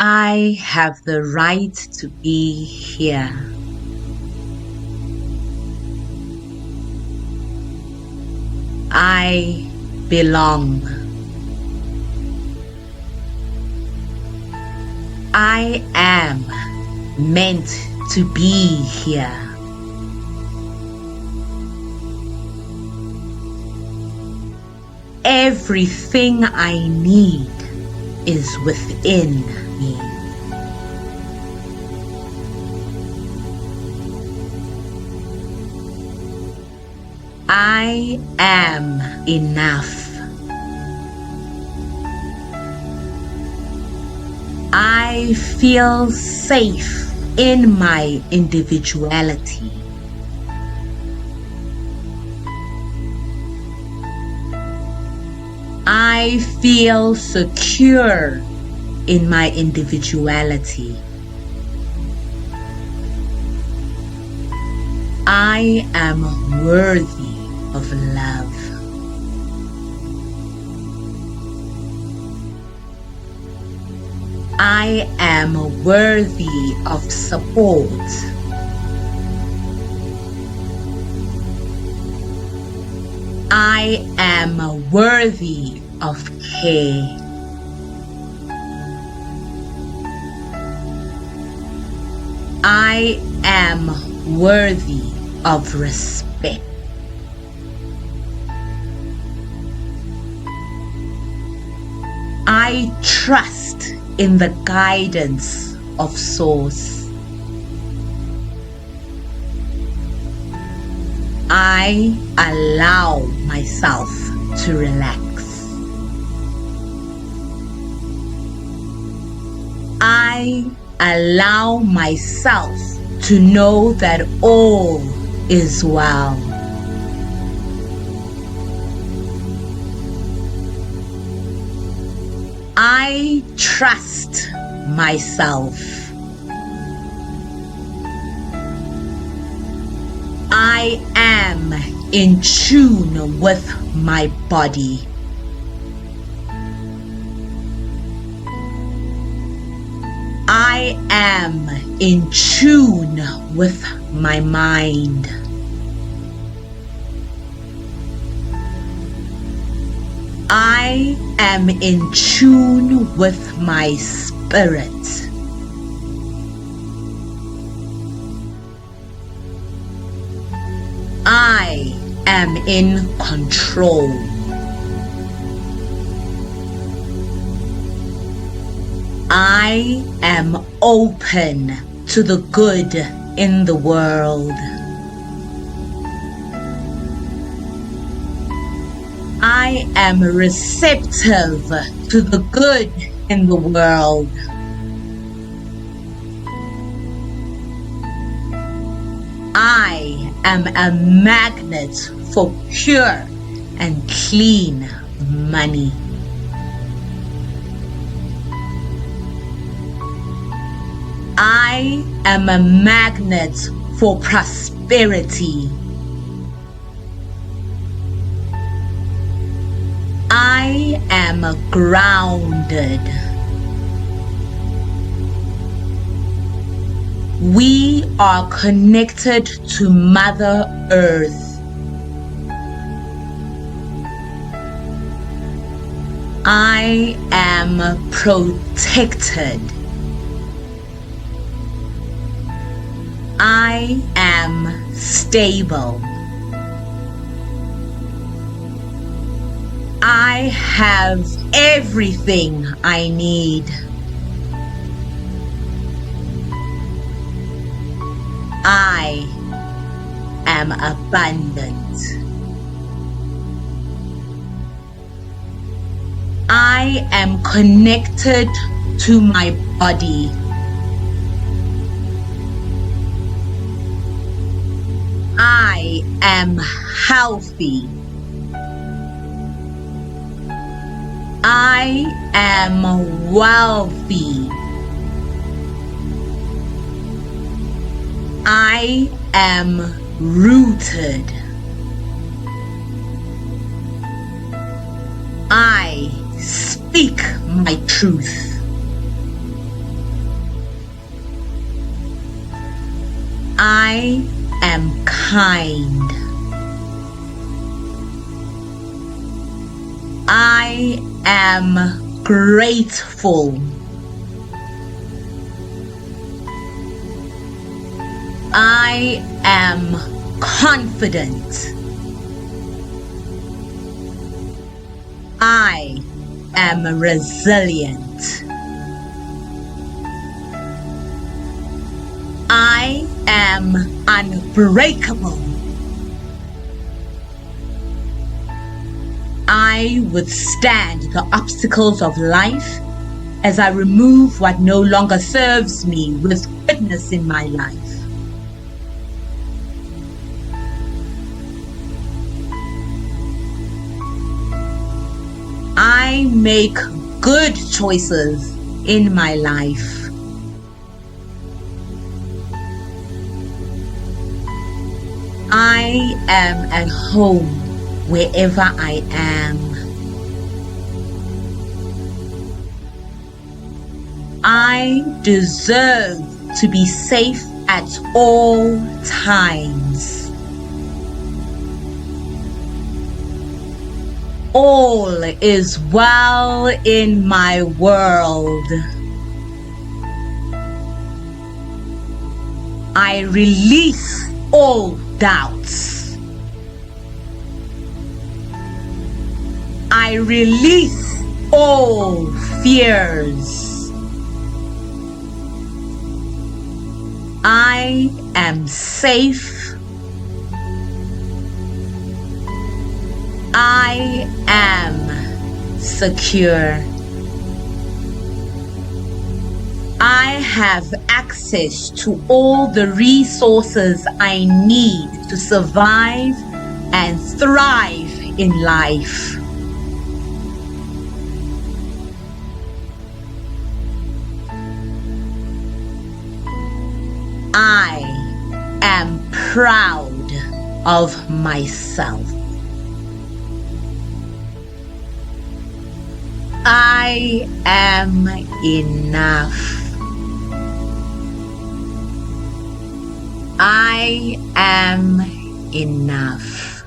I have the right to be here. I belong. I am meant to be here. Everything I need is within me. I am enough. I feel safe in my individuality. I feel secure in my individuality. I am worthy of love. I am worthy of support. I am worthy of care. I am worthy of respect. I trust in the guidance of Source. I allow myself to relax. I allow myself to know that all is well. I trust myself. I am in tune with my body. I am in tune with my mind. I am in tune with my spirit. I am in control. I am open to the good in the world. I am receptive to the good in the world. I am a magnet for pure and clean money. I am a magnet for prosperity. I am grounded. We are connected to Mother Earth. I am protected. I am stable. I have everything I need. I am abundant. I am connected to my body. I am healthy. I am wealthy. I am rooted. I speak my truth. I am kind. I am grateful. I am confident. I am resilient. I am unbreakable. I withstand the obstacles of life as I remove what no longer serves me with goodness in my life. I make good choices in my life. I am at home wherever I am. I deserve to be safe at all times. All is well in my world. I release all doubts. I release all fears. I am safe. I am secure. I have access to all the resources I need to survive and thrive in life. I am proud of myself. I am enough. I am enough.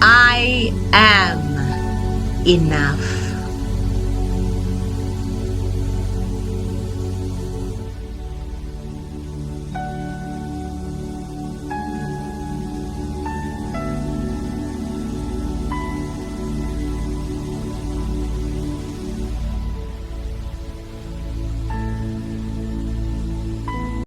I am enough.